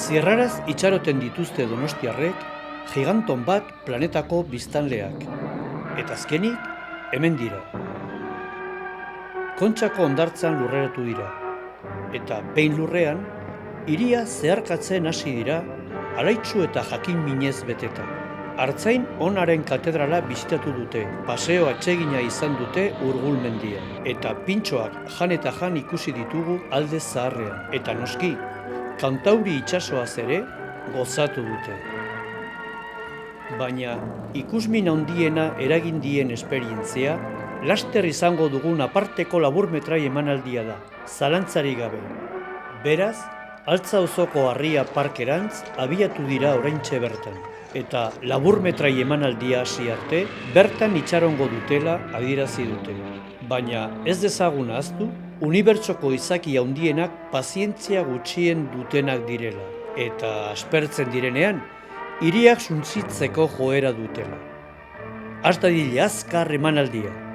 Zierraraz itxaroten dituzte donostiarrek, giganton bat planetako biztanleak. Eta azkenik, hemen dira. Kontxako hondartzan lurreratu dira. Eta behin lurrean, hiria zeharkatzen hasi dira, alaitsu eta jakin minez beteta. Artzain onaren katedrala bisitatu dute, paseo atsegina izan dute Urgulmendia. Eta pintxoak jan eta jan ikusi ditugu alde zaharrean. Eta noski, Kantauri itsasoaz ere gozatu dute. Baina ikusmin handiena eragin dien esperientzia, laster izango dugun aparteko laburmetrai emanaldia da, zalantzarik gabe. Beraz, Altza auzoko Harria parkerantz abiatu dira oraintxe bertan. Eta laburmetrai emanaldia hasi arte, bertan itxarongo dutela adierazi dute. Baina ez dezagun ahaztu, unibertsoko izaki handienak pazientzia gutxien dutenak direla. Eta aspertzen direnean, hiriak suntsitzeko joera dutela. Has dadila azkar emanaldia.